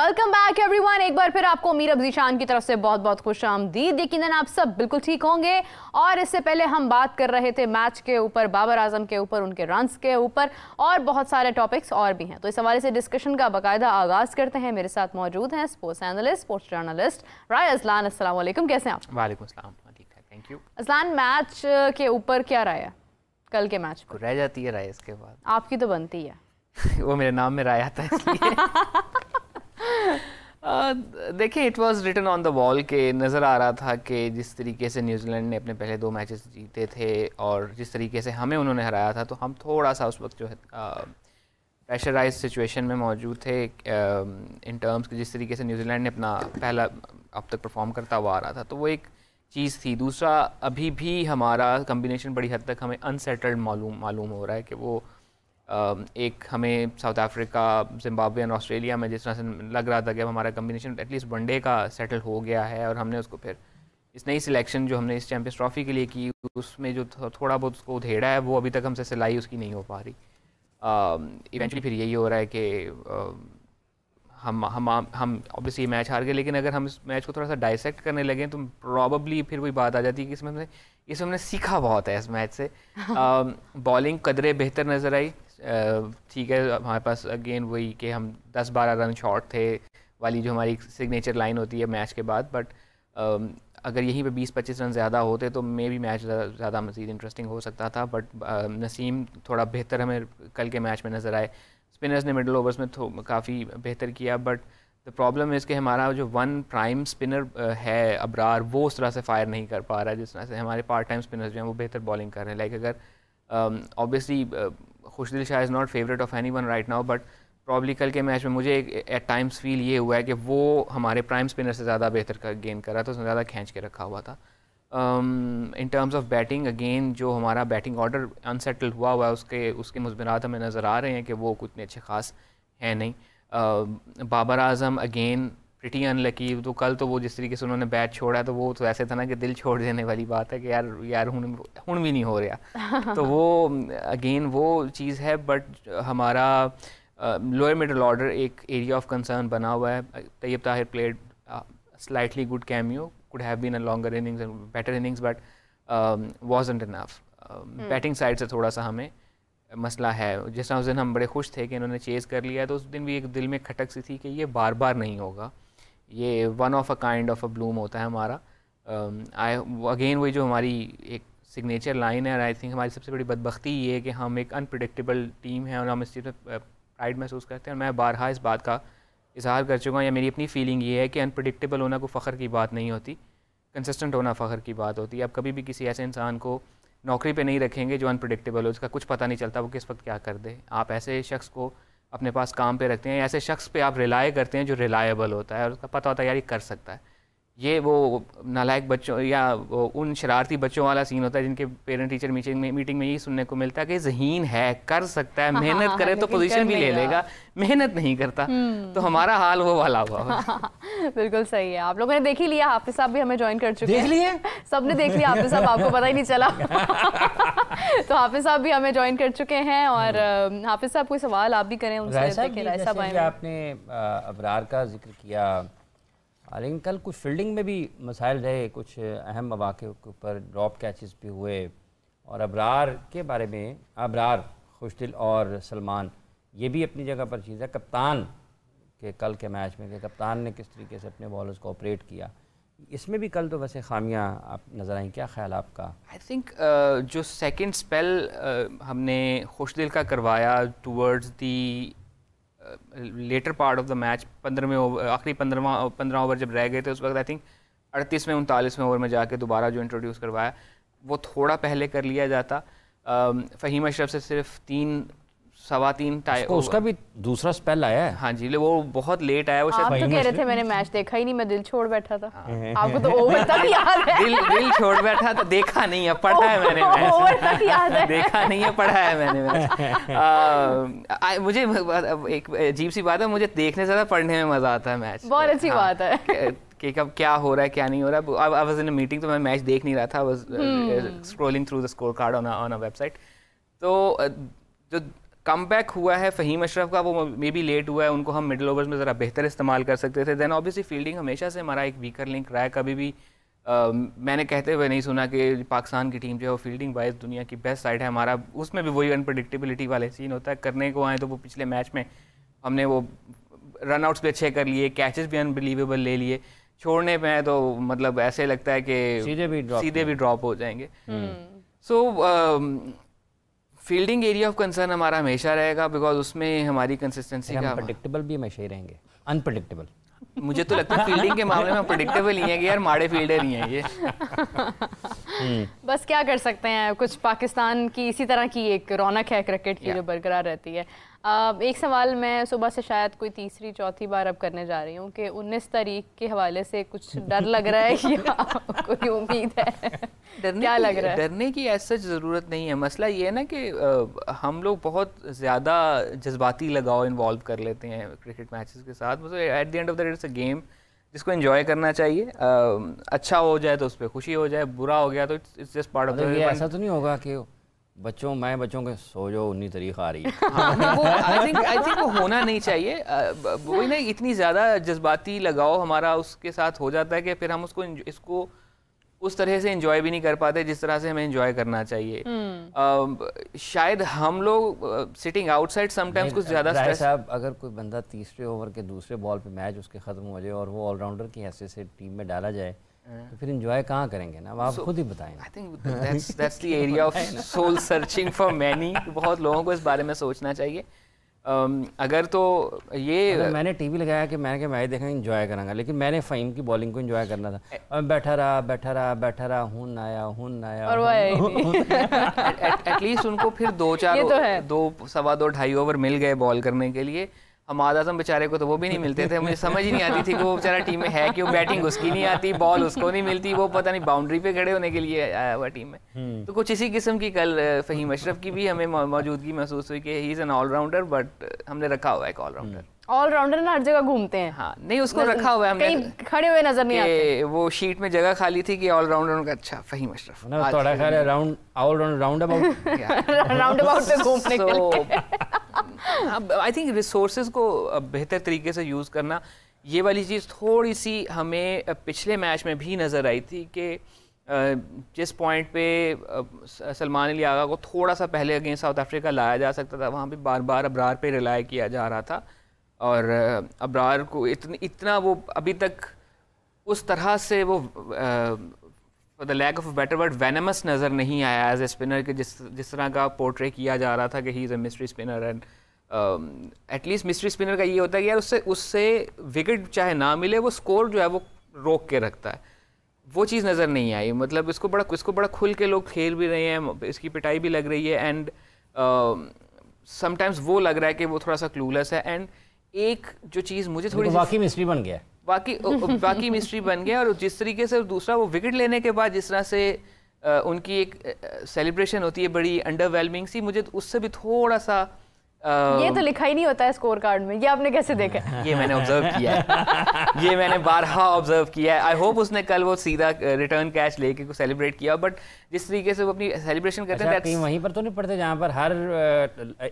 Welcome back everyone. एक बार फिर आपको मीर अब्जीशान की तरफ से बहुत बहुत खुशामदीद। यकीनन आप सब बिल्कुल ठीक होंगे। और इससे पहले हम बात कर रहे थे मैच के ऊपर, बाबर आजम के ऊपर, उनके रन्स के ऊपर और बहुत सारे टॉपिक्स और भी हैं। तो इस हवाले से डिस्कशन का बाकायदा आगाज़ करते हैं। मेरे साथ मौजूद हैं स्पोर्ट्स एनालिस्ट, स्पोर्ट्स जर्नलिस्ट राय अजलान। अस्सलाम वालेकुम, कैसे हैं आप? वालेकुम अस्सलाम, ठीक है, थैंक यू। अजलान, मैच के ऊपर क्या राय है? कल के मैच पर रह जाती है राय इसके बाद? आपकी तो बनती है। वो मेरे नाम में राय आता है इसलिए। देखिए, it was written on the wall के नज़र आ रहा था कि जिस तरीके से न्यूजीलैंड ने अपने पहले 2 मैचेस जीते थे और जिस तरीके से हमें उन्होंने हराया था, तो हम थोड़ा सा उस वक्त जो है प्रेशराइज सिचुएशन में मौजूद थे इन टर्म्स कि जिस तरीके से न्यूजीलैंड ने अपना पहला अब तक परफॉर्म करता हुआ आ रहा था, तो वो एक चीज़ थी। दूसरा, अभी भी हमारा कम्बिनेशन बड़ी हद तक हमें अनसेटल्ड मालूम हो रहा है कि वो एक हमें साउथ अफ्रीका, जिम्बाब्वे और ऑस्ट्रेलिया में जिस तरह से लग रहा था कि अब हमारा कम्बिनेशन एटलीस्ट वनडे का सेटल हो गया है, और हमने उसको फिर इस नई सिलेक्शन जो हमने इस चैम्पियंस ट्रॉफी के लिए की, उसमें जो थोड़ा बहुत उसको उधेड़ा है, वो अभी तक हमसे सिलाई उसकी नहीं हो पा रही। इवेंचुअली फिर यही हो रहा है कि हम ऑब्वियसली मैच हार गए, लेकिन अगर हम इस मैच को थोड़ा सा डाइसेक्ट करने लगे तो प्रॉबली फिर वही बात आ जाती है कि इसमें हमने सीखा बहुत है इस मैच से। बॉलिंग कदरे बेहतर नज़र आई, ठीक है, हमारे पास अगेन वही कि हम 10-12 रन शॉर्ट थे वाली जो हमारी सिग्नेचर लाइन होती है मैच के बाद, बट अगर यहीं पे 20-25 रन ज़्यादा होते तो मे भी मैच ज़्यादा मज़ीद इंटरेस्टिंग हो सकता था। बट नसीम थोड़ा बेहतर हमें कल के मैच में नज़र आए। स्पिनर्स ने मिडल ओवर्स में काफ़ी बेहतर किया, बट द प्रॉब्लम इज़ कि हमारा जो वन प्राइम स्पिनर है अबरार, वो उस तरह से फायर नहीं कर पा रहा है जिस तरह से हमारे पार्ट टाइम स्पिनर्स जो हैं वो बेहतर बॉलिंग कर रहे हैं। लाइक अगर obviously Khushdil Shah is not favourite of anyone right now, but probably कल के मैच में मुझे एट टाइम्स फील ये हुआ है कि वो हमारे प्राइम स्पिनर से ज़्यादा बेहतर गेन कर रहा था, उसने ज़्यादा खींच के रखा हुआ था। In terms of batting, again जो हमारा बैटिंग ऑर्डर अनसेटल्ड हुआ है उसके मुज़बिरात हमें नज़र आ रहे हैं कि वो कुछ अच्छे ख़ास हैं नहीं। Babar Azam again pretty unlucky, तो कल तो वो जिस तरीके से उन्होंने बैट छोड़ा तो वो तो ऐसे था ना कि दिल छोड़ देने वाली बात है कि यार हुण भी नहीं हो रहा। तो वो अगेन वो चीज़ है, बट हमारा लोअर मिडल ऑर्डर एक एरिया ऑफ कंसर्न बना हुआ है। Tayyab Tahir played slightly good cameo, could have been a longer innings and better innings, but wasn't enough. Batting side से थोड़ा सा हमें मसला है। जिस तरह उस दिन हम बड़े खुश थे कि इन्होंने चेज़ कर लिया, तो उस दिन भी एक दिल में खटक सी थी कि ये बार बार नहीं होगा, ये one of a kind of a Bloom होता है हमारा। अगेन वही जो हमारी एक सिग्नेचर लाइन है, और आई थिंक हमारी सबसे बड़ी बदबख्ती ये है कि हम एक अनप्रिडिक्टेबल टीम है और हम इस चीज़ में प्राइड महसूस करते हैं। और मैं बारहा इस बात का इजहार कर चुका हूँ, या मेरी अपनी फीलिंग ये है कि अनप्रेडिक्टेबल होना कोई फ़ख्र की बात नहीं होती, कंसिस्टेंट होना फ़ख्र की बात होती है। आप कभी भी किसी ऐसे इंसान को नौकरी पे नहीं रखेंगे जो अनप्रेडिक्टेबल हो, उसका कुछ पता नहीं चलता वो किस वक्त क्या कर दे। आप ऐसे शख्स को अपने पास काम पे रखते हैं, ऐसे शख्स पे आप रिलाय करते हैं जो रिलायबल होता है और उसका पता होता है यार ये कर सकता है। ये वो नालायक बच्चों या उन शरारती बच्चों वाला सीन होता है जिनके पेरेंट टीचर मीटिंग में यही सुनने को मिलता है कि ज़हीन है, कर सकता है, मेहनत करे तो पोजीशन भी ले लेगा, मेहनत नहीं करता। तो हमारा हाल वो वाला हुआ। बिल्कुल सही है। आप लोगों ने देख ही लिया, हाफिज साहब भी हमें ज्वाइन कर चुके हैं। देख लिए? सबने देख लिया हाफिज साहब, आपको पता ही नहीं चला। तो हाफिज साहब भी हमें ज्वाइन कर चुके हैं। और हाफिज साहब कोई सवाल आप भी करें उनसे। आपने अबरार का जिक्र किया, लेकिन कल कुछ फील्डिंग में भी मसाइल रहे, कुछ अहम मौके के ऊपर ड्रॉप कैचेस भी हुए। और अबरार के बारे में, अबरार, खुशदिल और सलमान, ये भी अपनी जगह पर चीज़ है। कप्तान के कल के मैच में कप्तान ने किस तरीके से अपने बॉलर्स को ऑपरेट किया, इसमें भी कल तो वैसे खामियां आप नज़र आई, क्या ख्याल आपका? आई थिंक जो सेकंड स्पेल हमने खुशदिल का करवाया towards the latter part of the match, 15वें ओवर, आखिरी 15 ओवर जब रह गए थे उस वक्त आई थिंक 38वें 39वें ओवर में जाके दोबारा जो इंट्रोड्यूस करवाया वो थोड़ा पहले कर लिया जाता। फ़हीम अशरफ से सिर्फ 3-3.25 टाइम, उसका भी दूसरा स्पेल आया है। हाँ जी, वो बहुत लेट आया। वो आप तो कह रहे थे मैंने मैच देखा ही नहीं, मैं दिल छोड़ बैठा था। आपको तो ओवर तक याद है। दिल छोड़ बैठा था, देखा नहीं है, पढ़ा है मैंने मैच। ओवर तक याद है। देखा नहीं है, पढ़ा है मैंने मैच। मुझे एक अजीब सी बात है, मुझे देखने से ज़्यादा पढ़ने में मज़ा आता है मैच। बहुत अच्छी बात है कि कब क्या हो रहा है क्या नहीं हो रहा है। I was in a meeting, तो मैं मैच देख नहीं रहा था, was scrolling through the score card on a website. तो जो कम बैक हुआ है फ़हीम अशरफ का, वो मे बी लेट हुआ है, उनको हम मिडिल ओवर्स में ज़रा बेहतर इस्तेमाल कर सकते थे। देन ऑब्वियसली फील्डिंग हमेशा से हमारा एक वीकर लिंक रहा है। कभी भी मैंने कहते हुए नहीं सुना कि पाकिस्तान की टीम जो है वो फील्डिंग वाइज दुनिया की बेस्ट साइड है। हमारा उसमें भी वही अनप्रडिक्टेबिलिटी वाले सीन होता है। करने को आए तो वो पिछले मैच में हमने वो रन आउट्स भी अच्छे कर लिए, कैचेस भी अनबिलीवेबल ले लिए, छोड़ने पे है तो मतलब ऐसे लगता है कि सीधे भी ड्रॉप हो जाएंगे। सो फील्डिंग एरिया ऑफ कंसर्न हमारा हमेशा रहेगा, बिकॉज उसमें हमारी कंसिस्टेंसी का प्रेडिक्टेबल भी हमेशा ही रहेंगे, अनप्रेडिक्टेबल। मुझे तो लगता है फील्डिंग के मामले में प्रेडिक्टेबल ही है कि यार माड़े फील्डर ही हैं ये। बस क्या कर सकते हैं, कुछ पाकिस्तान की इसी तरह की एक रौनक है क्रिकेट की जो बरकरार रहती है। एक सवाल मैं सुबह से शायद कोई तीसरी चौथी बार अब करने जा रही हूँ कि 19 तारीख के हवाले से कुछ डर लग रहा है या कोई उम्मीद है? क्या लग रहा है? डरने की ऐसा ज़रूरत नहीं है। मसला ये है ना कि हम लोग बहुत ज़्यादा जज्बाती लगाव इन्वॉल्व कर लेते हैं क्रिकेट मैचेस के साथ। मतलब at the end of the day it's a game जिसको एंजॉय करना चाहिए। अच्छा हो जाए तो उस पर खुशी हो जाए, बुरा हो गया तो it's just part of the. ऐसा तो नहीं होगा कि बच्चों के सो जो 19 तारीख आ रही है? वो आई थिंक वो होना नहीं चाहिए। वही ना, इतनी ज़्यादा जज्बाती लगाव हमारा उसके साथ हो जाता है कि फिर हम इसको उस तरह से एंजॉय भी नहीं कर पाते जिस तरह से हमें एंजॉय करना चाहिए। शायद हम लोग सिटिंग आउटसाइड समटाइम्स कुछ ज़्यादा स्ट्रेस। साहब, अगर कोई बंदा तीसरे ओवर के दूसरे बॉल पे मैच उसके ख़त्म हो जाए और वो ऑलराउंडर की हैसियत से टीम में डाला जाए तो फिर एंजॉय कहाँ करेंगे ना, आप खुद ही बताएं। I think that's the area of soul searching for many. बहुत लोगों को इस बारे में सोचना चाहिए। अगर तो ये मैंने टीवी लगाया कि मैंने मैच देखा एंजॉय करांगा, लेकिन मैंने फ़हीम की बॉलिंग को एंजॉय करना था और बैठा रहा हूँ आया और एटलीस्ट उनको फिर 2-2.5 ओवर मिल गए बॉल करने के लिए। हमाद आज़म बेचारे को तो वो भी नहीं मिलते थे। मुझे समझ ही नहीं आती थी कि वो बेचारा टीम में है क्यों, बैटिंग उसकी नहीं आती, बॉल उसको नहीं मिलती, वो पता नहीं बाउंड्री पे खड़े होने के लिए आया हुआ टीम में। तो कुछ इसी किस्म की कल फ़हीम अशरफ की भी हमें मौजूदगी महसूस हुई कि he is an all-rounder, but हमने रखा हुआ है एक ऑलराउंडर ना हर जगह घूमते हैं। हाँ, नहीं उसको रखा हुआ है हमने, कहीं खड़े हुए नजर नहीं आते। वो शीट में जगह खाली थी कि ऑलराउंडर का। अच्छा, फ़हीम अशरफ थोड़ा ख्याल है राउंड अबाउट पे घूमने के लिए। आई थिंक रिसोर्सेज को बेहतर तरीके से यूज़ करना, ये वाली चीज़ थोड़ी सी हमें पिछले मैच में भी नज़र आई थी कि जिस पॉइंट पे सलमान अली आगा को थोड़ा सा पहले अगेंस्ट साउथ अफ्रीका लाया जा सकता था, वहाँ पे बार बार अबरार पे रिलाय किया जा रहा था और अबरार को इतना वो अभी तक उस तरह से वो for the lack of a better word venomous नज़र नहीं आया एज ए स्पिनर के जिस तरह का पोर्ट्रे किया जा रहा था कि he is a mystery spinner. And at least mystery spinner का ये होता है कि यार उससे विकेट चाहे ना मिले, वो स्कोर जो है वो रोक के रखता है। वो चीज़ नज़र नहीं आई। मतलब इसको बड़ा खुल के लोग खेल भी रहे हैं, इसकी पिटाई भी लग रही है एंड समटाइम्स वो लग रहा है कि वो थोड़ा सा क्लूलेस है। एंड एक जो चीज़ मुझे थोड़ी वाकई मिस्ट्री बन गया, बाकी मिस्ट्री बन गया। और जिस तरीके से दूसरा वो विकेट लेने के बाद जिस तरह से उनकी एक सेलिब्रेशन होती है बड़ी अंडरवेलमिंग सी, मुझे उससे भी थोड़ा सा ये तो लिखा ही नहीं होता है स्कोर कार्ड में। ये आपने कैसे देखा? ये मैंने ऑब्जर्व किया है। ये मैंने बारहा ऑब्जर्व किया है। आई होप उसने कल वो सीधा रिटर्न कैच लेके को सेलिब्रेट किया, बट जिस तरीके से वो अपनी सेलिब्रेशन करते हैं कहीं वहीं पर तो नहीं पड़ते जहाँ पर हर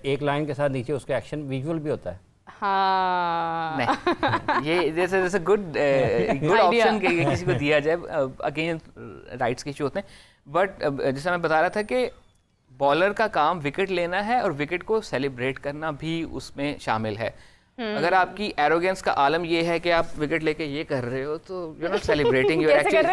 एक लाइन के साथ नीचे उसका एक्शन विजुअल भी होता है। हाँ, नहीं, ये जैसे गुड ऑप्शन किसी को दिया जाए, अगेन राइट्स के इशू होते हैं। बट जैसा मैं बता रहा था कि बॉलर का काम विकेट लेना है और विकेट को सेलिब्रेट करना भी उसमें शामिल है। अगर आपकी एरोगेंस का आलम ये है कि आप विकेट लेके ये कर रहे हो तो you are not celebrating, you are actually.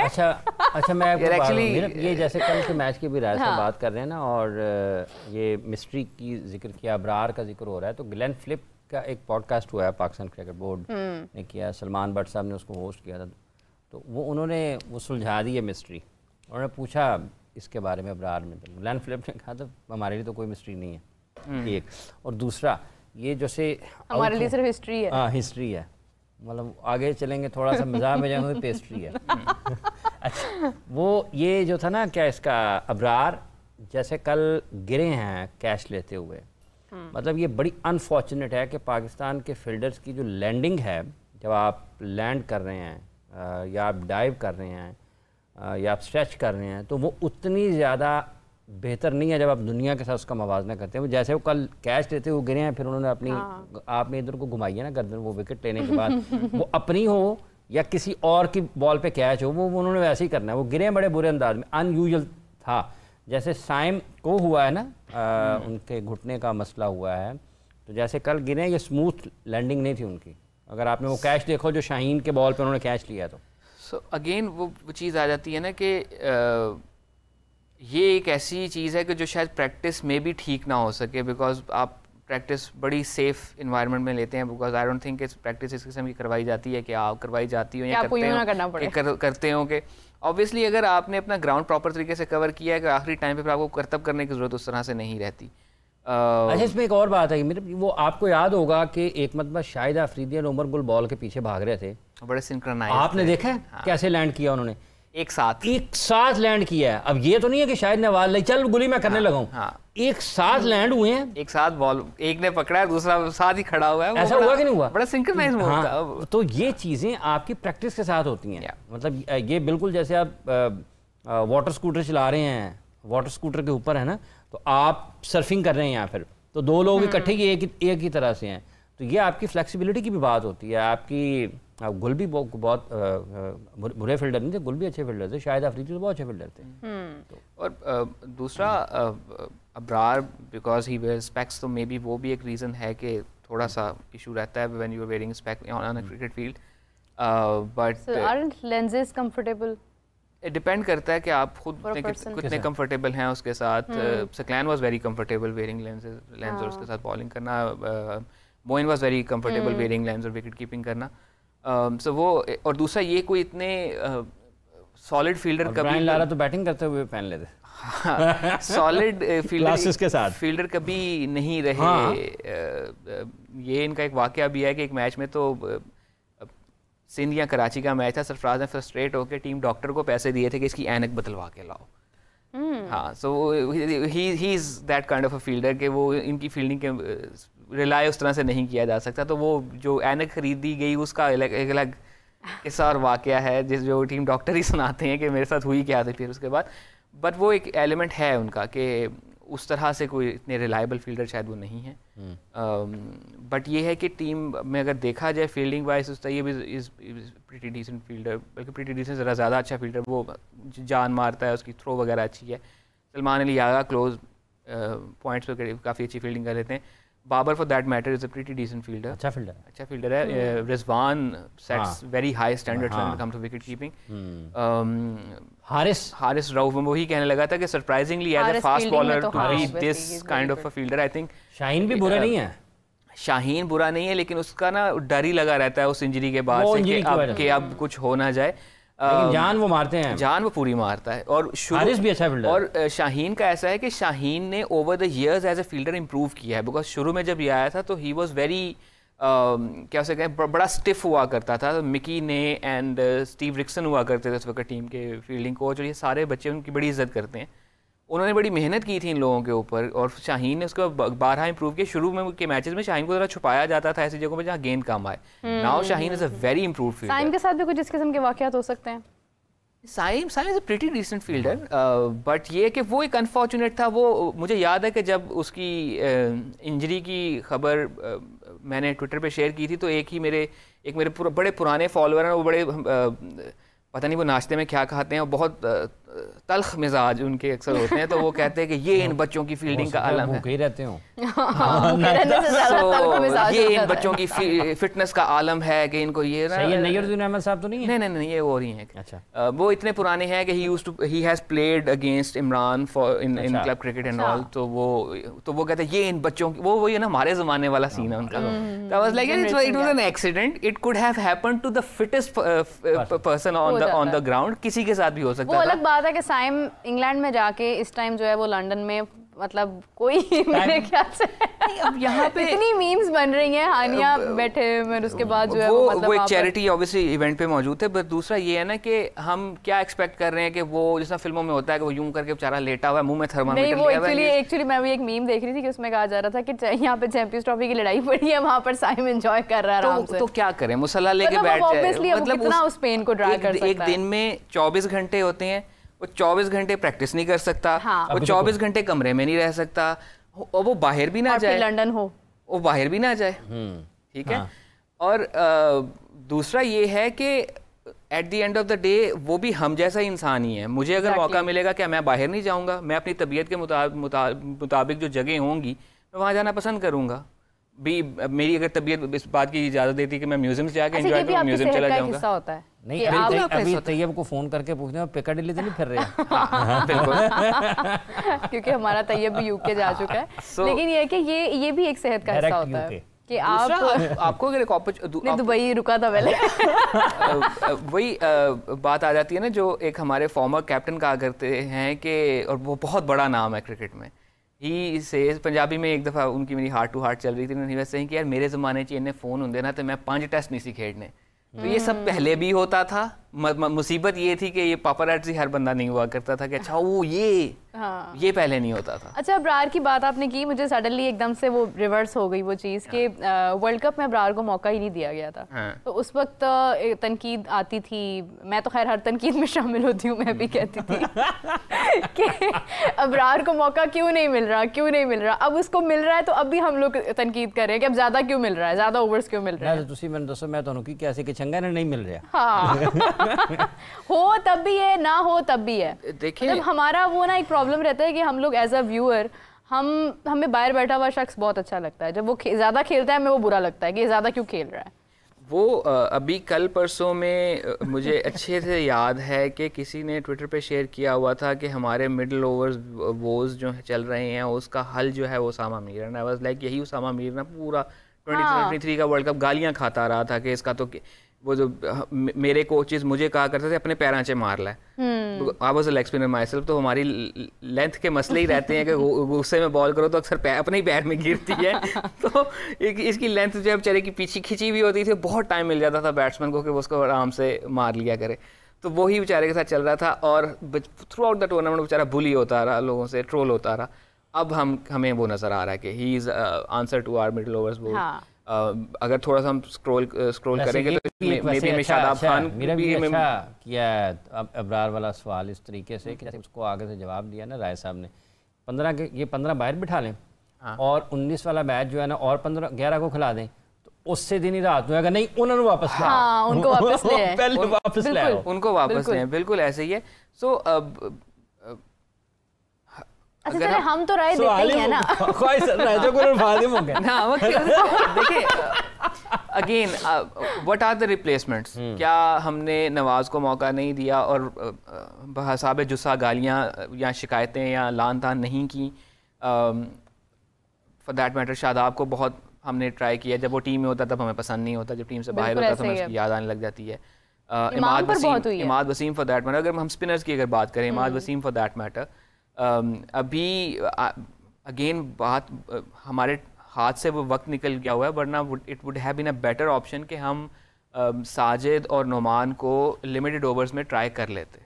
अच्छा मैं एक्चुअली ये जैसे कल के मैच की भी राय से बात कर रहे हैं ना, और ये मिस्ट्री की जिक्र किया, अबरार का जिक्र हो रहा है, तो ग्लेन फिलिप का एक पॉडकास्ट हुआ है पाकिस्तान क्रिकेट बोर्ड ने किया, सलमान भट्ट साहब ने उसको होस्ट किया था। तो उन्होंने सुलझा दी है मिस्ट्री। उन्होंने पूछा इसके बारे में अबरार में, तो ग्लेन फिलिप ने कहा था हमारे लिए तो कोई मिस्ट्री नहीं है, एक। और दूसरा ये जैसे हमारे लिए सिर्फ हिस्ट्री है। हाँ, हिस्ट्री है, मतलब आगे चलेंगे थोड़ा सा मज़ाक में जाएंगे, पेस्ट्री है। अच्छा, वो ये जो था ना, क्या इसका अबरार जैसे कल गिरे हैं कैच लेते हुए, मतलब ये बड़ी अनफॉर्चुनेट है कि पाकिस्तान के फील्डर्स की जो लैंडिंग है, जब आप लैंड कर रहे हैं या आप डाइव कर रहे हैं या आप स्ट्रेच कर रहे हैं, तो वो उतनी ज़्यादा बेहतर नहीं है जब आप दुनिया के साथ उसका मवाजना करते हैं। वो जैसे वो कल कैच लेते हुए गिरे हैं, फिर उन्होंने अपनी आपने इधर को घुमाई है ना गर्दन, वो विकेट लेने के बाद वो अपनी हो या किसी और की बॉल पे कैच हो, वो उन्होंने वैसे ही करना है। वो गिरे बड़े बुरे अंदाज में, अनयूजुअल था। जैसे साइम को हुआ है ना, उनके घुटने का मसला हुआ है, तो जैसे कल गिरे, ये स्मूथ लैंडिंग नहीं थी उनकी। अगर आपने वो कैच देखो जो शाहीन के बॉल पे उन्होंने कैच लिया, तो सो अगेन वो चीज़ आ जाती है ना कि ये एक ऐसी चीज़ है कि जो शायद प्रैक्टिस में भी ठीक ना हो सके, बिकॉज आप प्रैक्टिस बड़ी सेफ इन्वायरमेंट में लेते हैं, बिकॉज आई डोंट थिंक इस प्रैक्टिस इस किस्म की करवाई जाती है कि आप करवाई जाती हो या करते हो कि ऑब्वियसली अगर आपने अपना ग्राउंड प्रॉपर तरीके से कवर किया है कि आखिरी टाइम पे फिर आपको करतब करने की ज़रूरत उस तरह से नहीं रहती। अच्छा, इसमें एक और बात है, मेरे वो आपको याद होगा कि एक मतलब शाहिद अफरीदी और उमर गुल बॉल के पीछे भाग रहे थे, बड़े सिंक्रोनाइज, आपने देखा है कैसे लैंड किया उन्होंने? एक साथ लैंड किया है। अब ये तो नहीं है कि शायद नवाज ले चल गुली मैं करने लगा हूं, एक साथ लैंड हुए हैं, एक साथ बॉल एक ने पकड़ा है, दूसरा साथ ही खड़ा हुआ है। ऐसा हुआ कि नहीं हुआ? बड़ा सिंक्रोनाइज मूव था। तो ये चीजें आपकी प्रैक्टिस के साथ होती हैं। मतलब ये बिल्कुल जैसे आप वाटर स्कूटर चला रहे हैं, वाटर स्कूटर के ऊपर है ना, तो आप सर्फिंग कर रहे हैं या फिर तो दो लोग इकट्ठे एक ही तरह से हैं, तो ये आपकी फ्लेक्सिबिलिटी की भी बात होती है। आपकी गुल भी बहुत बुरे फील्डर नहीं थे, गुल भी अच्छे फील्डर थे, शायद अफरीदी तो बहुत अच्छे फील्डर थे। और दूसरा Abrar, because he wear specs, तो मे बी वो भी एक रीज़न है कि थोड़ा सा इशू रहता है when you are wearing specs on a cricket field. But aren't lenses comfortable? Depend करता है कि आप खुद कितने कंफर्टेबल हैं उसके साथ। Saqlain was very comfortable wearing lens और उसके साथ बॉलिंग करना। Moin was very comfortable wearing lens और विकेट कीपिंग करना। सो वो, और दूसरा ये कोई इतने सॉलिड फील्डर कभी लारा तो बैटिंग करते हुए पहन लेते सॉलिड फील्डर के साथ फील्डर कभी नहीं रहे। ये इनका एक वाकया भी है कि एक मैच में तो सिंध या कराची का मैच था, सरफराज ने फ्रस्ट्रेट होकर टीम डॉक्टर को पैसे दिए थे कि इसकी ऐनक बदलवा के लाओ। हाँ, so he is that kind of a fielder कि वो इनकी फील्डिंग के रिलाय उस तरह से नहीं किया जा सकता। तो वो जो ऐनक खरीदी गई उसका एक अलग किस्सा और वाकया है, जो टीम डॉक्टर ही सुनाते हैं कि मेरे साथ हुई क्या थी फिर उसके बाद। बट वो एक एलिमेंट है उनका कि उस तरह से कोई इतने रिलायबल फील्डर शायद वो नहीं है। बट ये है कि टीम में अगर देखा जाए फील्डिंग वाइज उस ये भी इज़ प्रीटी डिसेंट फील्डर, बल्कि प्रीटी डिसेंट ज़रा ज़्यादा अच्छा फील्डर, वो जान मारता है, उसकी थ्रो वगैरह अच्छी है। सलमान अली यागा क्लोज पॉइंट्स पे काफ़ी अच्छी फील्डिंग कर लेते हैं। Babar for that matter is a pretty decent fielder, अच्छा फील्डर है। Rizwan sets very high standards when it comes to wicket keeping. Haris Rauf, मैं वही कहने लगा था कि surprisingly as a fast bowler to be this kind of a fielder, I think Shaheen भी बुरा नहीं है। शाहीन बुरा नहीं है, लेकिन उसका ना डर ही लगा रहता है उस इंजरी के बाद से कि अब कुछ हो ना जाए। जान वो मारते हैं, जान वो पूरी मारता है। और हारिस भी अच्छा फील्डर। और शाहीन का ऐसा है कि शाहीन ने over the years as a fielder improve किया है, बिकॉज शुरू में जब ये आया था तो ही वाज वेरी क्या से कहें, बड़ा स्टिफ हुआ करता था। मिकी ने एंड स्टीव रिक्सन हुआ करते थे उस वक्त टीम के फील्डिंग कोच, और ये सारे बच्चे उनकी बड़ी इज्जत करते हैं। उन्होंने बड़ी मेहनत की थी इन लोगों के ऊपर, और शाहीन ने उसको 12 इंप्रूव किया। शुरू में के मैचेस में शाहीन को ज़रा छुपाया जाता था ऐसी जगहों पर जहाँ गेंद कम आए। Now Shaheen is a very improve fielder. Saim के साथ भी कुछ इस किस्म के वाकयात हो सकते हैं? Saim is a pretty decent fielder, but ये कि वो एक अनफॉर्चुनेट था। वो मुझे याद है कि जब उसकी इंजरी की खबर मैंने ट्विटर पे शेयर की थी, तो एक मेरे बड़े पुराने फॉलोअर हैं, वो बड़े पता नहीं वो नाश्ते में क्या खाते हैं, और बहुत तल्ख मिजाज उनके अक्सर होते हैं, तो वो कहते हैं कि ये इन बच्चों की फील्डिंग का आलम है। कहीं रहते हो ये इन बच्चों की फिटनेस का आलम है कि इनको ये ना। नईरुद्दीन अहमद साहब तो नहीं है? नहीं, ये और ही हैं। अच्छा, वो इतने पुराने हैं कि he has played against Imran for in club cricket and all. तो वो कहते हैं ये इन बच्चों की, वो ये ना हमारे ज़माने वाला सीन है उनका। तो was like it was an accident, it could have happened to the fittest person on the ground, किसी के साथ भी हो सकता था। वो अलग बात है कि साइम इंग्लैंड में जाके इस टाइम जो है वो लंदन में, मतलब कोई मेरे ख्याल से अब यहाँ पे इतनी मीम्स बन रही हैं, हानिया बैठे में, उसके बाद जो है वो एक चैरिटी ऑब्वियसली इवेंट पे मौजूद थे। बट दूसरा ये है ना कि हम क्या एक्सपेक्ट कर रहे हैं कि वो जैसा फिल्मों में होता है कि वो यूं करके बेचारा लेटा हुआ है, मुंह में थर्मामीटर लिया हुआ है। एक्चुअली मैं भी एक मीम देख रही थी कि उसमें कहा जा रहा था कि यहाँ पे चैंपियंस ट्रॉफी की लड़ाई पड़ी है, वहाँ पर साइम एंजॉय कर रहा है आराम से। तो क्या करें, मुसल्ला लेके बैठ जाए, मतलब कितना उस पेन को ड्रा कर सकता है। एक दिन में 24 घंटे होते हैं, वो 24 घंटे प्रैक्टिस नहीं कर सकता, हाँ। वो 24 घंटे कमरे में नहीं रह सकता, और वो बाहर भी ना जाए, लंदन हो, वो बाहर भी ना जाए, ठीक है। और दूसरा ये है कि at the end of the day वो भी हम जैसा इंसान ही है। मुझे अगर मौका मिलेगा क्या मैं बाहर नहीं जाऊंगा? मैं अपनी तबीयत के मुताबिक जो जगह होंगी मैं वहाँ जाना पसंद करूंगा। भी मेरी अगर तबीयत इस बात की इजाज़त देती कि मैं म्यूजियम से जाके एंजॉय करूँ, म्यूजियम चला जाऊंगा। होता है नहीं, अभी तैयब को फोन करके पूछने में पिकाडिली तो नहीं फिर रहे हैं। बिल्कुल क्योंकि हमारा तैयब भी यूके जा चुका है। लेकिन ये है कि ये भी एक सेहत का हिस्सा होता है कि आपको अगर एक दुबई रुका था पहले वही बात आ जाती है ना, जो एक हमारे फॉर्मर कैप्टन कहा करते हैं कि, और वो बहुत बड़ा नाम है क्रिकेट में, ही से पंजाबी में एक दफ़ा उनकी मेरी हार्ट टू हार्ट चल रही थी, उन्होंने वैसे ही कि यार मेरे ज़माने च इन्हें फ़ोन होंगे ना तो मैं 5 टेस्ट नहीं सी खेडने। तो ये सब पहले भी होता था। मुसीबत ये थी कि ये पापराज़ी हर बंदा नहीं हुआ करता था कि अच्छा वो ये पहले नहीं होता था। अच्छा, अब्रार की बात आपने की, मुझे सडनली एकदम से वो रिवर्स हो गई वो चीज़ कि वर्ल्ड कप में अब्रार को मौका ही नहीं दिया गया था। तो उस वक्त तनकीद आती थी, मैं तो खैर हर तनकीद में शामिल होती हूँ, मैं भी कहती थी कि अब्रार को मौका क्यों नहीं मिल रहा। अब उसको मिल रहा है तो अब भी हम लोग तनकीद कर रहे हैं कि अब ज़्यादा क्यों मिल रहा है, ज़्यादा ओवर्स क्यों मिल रहा है। मैंने दसो मैं तो कैसे कि चंगा नहीं मिल रहा। हाँ हो तब भी है, ना हो तब भी है। देखिए मतलब हमारा वो ना एक प्रॉब्लम रहता है कि हम लोग एज अ व्यूअर हमें बाहर बैठा हुआ शख्स बहुत अच्छा लगता है, जब वो ज़्यादा खेलता है हमें वो बुरा लगता है कि ये ज़्यादा क्यों खेल रहा है। वो अभी कल परसों में मुझे अच्छे से याद है कि किसी ने ट्विटर पे शेयर किया हुआ था कि हमारे मिडल ओवर्स वोज जो चल रहे हैं उसका हल जो है वो उसामा मीर है। आई वाज लाइक यही उसामा मीर ना पूरा 2023 का वर्ल्ड कप गालियां खाता रहा था कि इसका तो वो जो मेरे कोचेस मुझे कहा करते थे अपने पैरांचे मार ला। I was a leg spinner myself, तो हमारी लेंथ के मसले ही रहते हैं कि गुस्से में बॉल करो तो अक्सर अपने ही पैर में गिरती है। तो इसकी लेंथ जब चले की पीछे खिंची हुई होती थी, बहुत टाइम मिल जाता था बैट्समैन को कि वो उसको आराम से मार लिया करे। तो वही बेचारे के साथ चल रहा था और थ्रू आउट द टूर्नामेंट बेचारा बुली होता रहा, लोगों से ट्रोल होता रहा। अब हमें वो नज़र आ रहा है कि he is answer to our middle overs bowl. अगर थोड़ा सा हम स्क्रॉल करेंगे तो मे बी शादाब खान भी किया अब्रार वाला सवाल इस तरीके से कि उसको आगे से जवाब दिया ना राय साहब ने, 15 बाहर बिठा लें और 19 वाला मैच जो है ना और 11 को खिला दें, तो उससे दिन ही रात होगा नहीं उन्होंने वापस उनको वापस ले पहले वापस ले उनको वापस ले, बिल्कुल ऐसे ही है। सो अच्छा हम तो राय देते ही है ना देखिए again what are the replacements. क्या हमने नवाज को मौका नहीं दिया और बहसाब जुस्सा गालियाँ या शिकायतें या लान तान नहीं की? फॉर दैट मैटर शादाब को बहुत हमने ट्राई किया, जब वो टीम में होता तब हमें पसंद नहीं होता, जब टीम से बाहर होता तो हमें उसकी याद आने लग जाती है। Imad Wasim for that matter, अगर हम स्पिनर्स की अगर बात करें, Imad Wasim for that matter, अभी अगेन बात हमारे हाथ से वो वक्त निकल गया हुआ है, वरना it would have been a better option कि हम साजिद और नोमान को लिमिटेड ओवर्स में ट्राई कर लेते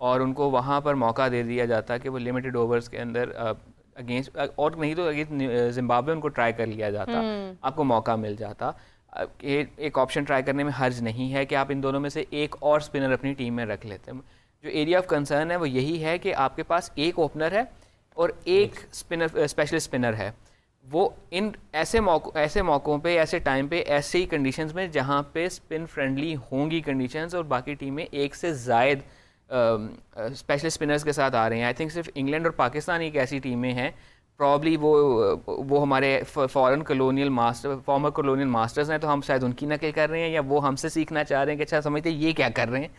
और उनको वहाँ पर मौका दे दिया जाता कि वो लिमिटेड ओवर्स के अंदर अगेंस्ट, और नहीं तो अगेंस्ट जिम्बाब्वे उनको ट्राई कर लिया जाता, आपको मौका मिल जाता। एक ऑप्शन ट्राई करने में हर्ज नहीं है कि आप इन दोनों में से एक और स्पिनर अपनी टीम में रख लेते हैं। जो एरिया ऑफ कंसर्न है वो यही है कि आपके पास एक ओपनर है और एक स्पिनर, स्पेशल स्पिनर है। वो इन ऐसे मौक़ों पे, ऐसे टाइम पे, ऐसे ही कंडीशंस में जहाँ पे स्पिन फ्रेंडली होंगी कंडीशंस और बाकी टीमें एक से ज़ायद स्पेशल स्पिनर्स के साथ आ रहे हैं। आई थिंक सिर्फ इंग्लैंड और पाकिस्तान एक ऐसी टीमें हैं, प्रॉब्ली वो हमारे फॉर्मर कॉलोनियल मास्टर्स हैं, तो हम शायद उनकी नकल कर रहे हैं या वो हमसे सीखना चाह रहे हैं कि अच्छा समझते ये क्या कर रहे हैं।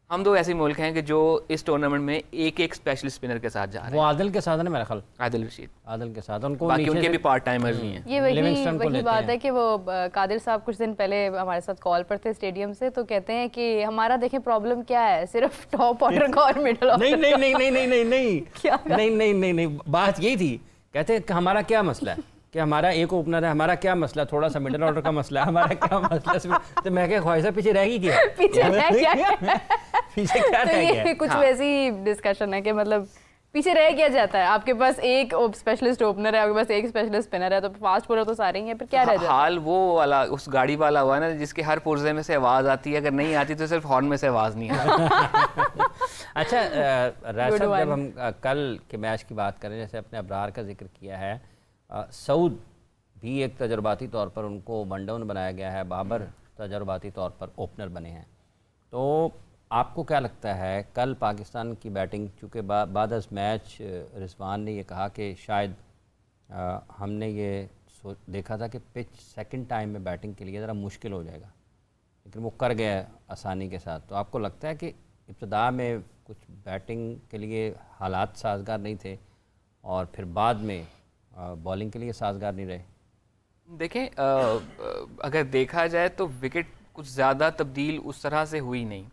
हम दो ऐसे मुल्क हैं कि जो इस टूर्नामेंट में एक स्पेशल स्पिनर के साथ जा रहे हैं। वो आदिल के साथ है ना मेरा ख्याल, आदिल रशीद, आदिल के साथ, उनको बाकी उनके भी पार्ट टाइमर्स ही हैं। ये वही बात है कि वो कादिर साहब कुछ दिन पहले हमारे साथ कॉल पर थे स्टेडियम से, तो कहते हैं कि हमारा देखें प्रॉब्लम क्या है, सिर्फ टॉप ऑर्डर का और मिडिल ऑर्डर। नहीं, बात यही थी, कहते हैं कि हमारा क्या मसला है, कि हमारा एक ओपनर है, हमारा क्या मसला, थोड़ा सा मिडिल ऑर्डर का मसला है, हमारा क्या मसला। तो मैं क्या ख्वाहिशा पीछे रहेगी क्या, पीछे क्या रह गया? कुछ वैसी डिस्कशन है कि मतलब पीछे रह गया जाता है। आपके पास एक स्पेशलिस्ट ओपनर है, आपके पास एक स्पेशलिस्ट स्पिनर है, तो फास्ट बॉलर तो सारे ही हैं, फिर क्या रह जाता है? हाल वो वाला उस गाड़ी वाला हुआ ना जिसके हर पुर्जे में से आवाज़ आती है, अगर नहीं आती तो सिर्फ हॉर्न में से आवाज़ नहीं आती। अच्छा राशिद, जब हम कल के मैच की बात करें, जैसे अपने अबरार का जिक्र किया है, सऊद भी एक तजर्बाती तौर पर उनको वन डाउन बनाया गया है, बाबर तजर्बाती तौर पर ओपनर बने हैं, तो आपको क्या लगता है कल पाकिस्तान की बैटिंग, चूँकि बाद इस मैच रिजवान ने ये कहा कि शायद हमने ये देखा था कि पिच सेकंड टाइम में बैटिंग के लिए ज़रा मुश्किल हो जाएगा, लेकिन वो कर गया आसानी के साथ, तो आपको लगता है कि इब्तदा में कुछ बैटिंग के लिए हालात साजगार नहीं थे और फिर बाद में बॉलिंग के लिए साजगार नहीं रहे? देखें, अगर देखा जाए तो विकेट कुछ ज़्यादा तब्दील उस तरह से हुई नहीं,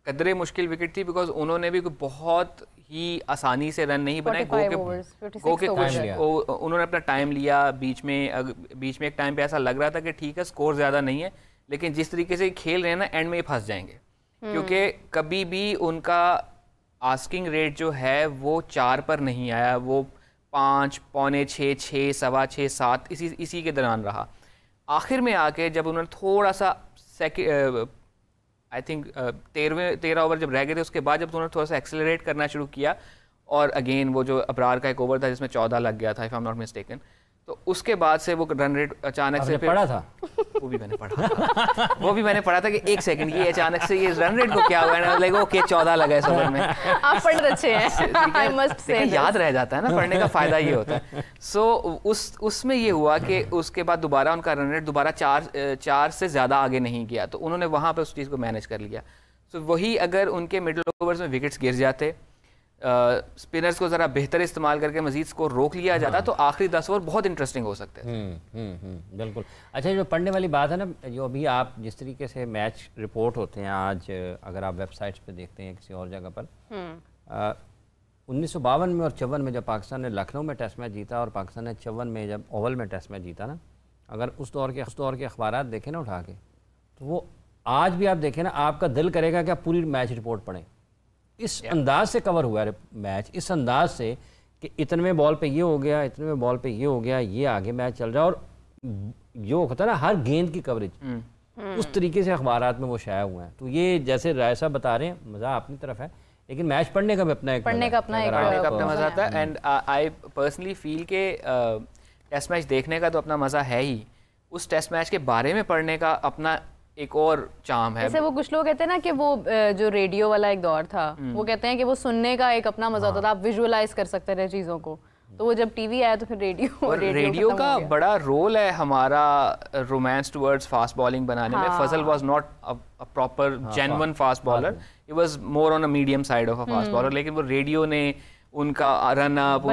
कदरे मुश्किल विकेट थी, बिकॉज उन्होंने भी बहुत ही आसानी से रन नहीं बनाए, उन्होंने अपना टाइम लिया, बीच में एक टाइम पे ऐसा लग रहा था कि ठीक है स्कोर ज़्यादा नहीं है, लेकिन जिस तरीके से खेल रहे हैं ना एंड में फंस जाएंगे, क्योंकि कभी भी उनका आस्किंग रेट जो है वो 4 पर नहीं आया, वो 5, पौने 6, 6, सवा 6, 7 इसी के दौरान रहा। आखिर में आके जब उन्होंने थोड़ा सा आई थिंक 13 ओवर जब रह गए थे, उसके बाद जब उन्होंने थोड़ा सा एक्सेलरेट करना शुरू किया, और अगेन वो जो अबरार का एक ओवर था जिसमें 14 लग गया था, if I am not mistaken, तो उसके बाद से वो रन रेट अचानक से पढ़ा था वो भी मैंने पढ़ा था कि एक सेकंड ये अचानक से ये रन रेट को क्या हुआ है, लाइक ओके 14 लगा इस ओवर में। आप पढ़ अच्छे हैं, आई मस्ट से याद रह जाता है ना, पढ़ने का फायदा ये होता है। सो उसमें ये हुआ कि उसके बाद दोबारा उनका रन रेट दोबारा 4 से ज़्यादा आगे नहीं गया, तो उन्होंने वहाँ पर उस चीज़ को मैनेज कर लिया। सो वही अगर उनके मिडल ओवर्स में विकेट्स गिर जाते, स्पिनर्स को ज़रा बेहतर इस्तेमाल करके मजीद स्कोर रोक लिया जाता, तो आखिरी 10 ओवर बहुत इंटरेस्टिंग हो सकते हैं। बिल्कुल। अच्छा, जो पढ़ने वाली बात है ना, जो अभी आप जिस तरीके से मैच रिपोर्ट होते हैं आज, अगर आप वेबसाइट्स पे देखते हैं किसी और जगह पर, 1952 में और 54 में जब पाकिस्तान ने लखनऊ में टेस्ट मैच जीता और पाकिस्तान ने 54 में जब ओवल में टेस्ट मैच जीता ना, अगर उस दौर के अखबार देखें ना उठा के, तो वो आज भी आप देखें ना, आपका दिल करेगा कि आप पूरी मैच रिपोर्ट पढ़ें। इस अंदाज से कवर हुआ है मैच, इस अंदाज से कि इतने बॉल पे ये हो गया, इतने बॉल पे ये हो गया, ये आगे मैच चल रहा है, और जो होता है ना हर गेंद की कवरेज उस तरीके से अखबारात में वो शाया हुए हैं। तो ये जैसे राय साहब बता रहे हैं, मज़ा अपनी तरफ है, लेकिन मैच पढ़ने का भी अपना एक मज़ा आता है। एंड आई पर्सनली फील के टेस्ट मैच देखने का तो अपना मज़ा है ही, उस टेस्ट मैच के बारे में पढ़ने का अपना एक और चाम है। जैसे वो कुछ लोग कहते हैं ना कि वो जो रेडियो वाला एक दौर था, वो कहते हैं कि वो सुनने का एक अपना मजा होता था, आप विजुअलाइज कर सकते थे चीज़ों को, तो वो जब टीवी आया तो फिर रेडियो का बड़ा रोल है हमारा रोमांस टुवर्ड्स फास्ट बॉलिंग बनाने में। Fazal was not a proper genuine fast bowler, he was more on a medium side of a fast bowler, लेकिन वो रेडियो ने उनका रन अप,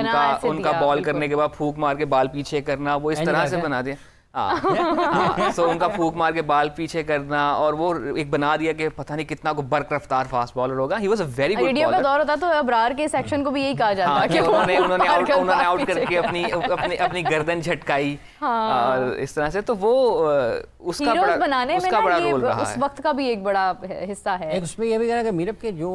उनका बॉल करने के बाद फूक मार के बाल पीछे करना, वो इस तरह से बना दिया। सो उनका फूक मार के बाल पीछे करना, और वो एक बना दिया कि पता नहीं कितना को बर्क रफ्तार फास्ट बॉलर होगा। He was a very good bowler. का दौर होता तो अबरार के सेक्शन को भी यही कहा जाता है कि उन्होंने आउट करके अपनी गर्दन झटकाई और इस तरह से, तो वो उसका बड़ा रोल रहा है, उस वक्त का भी एक बड़ा हिस्सा है। उसमें यह भी कहना कि मीरब के जो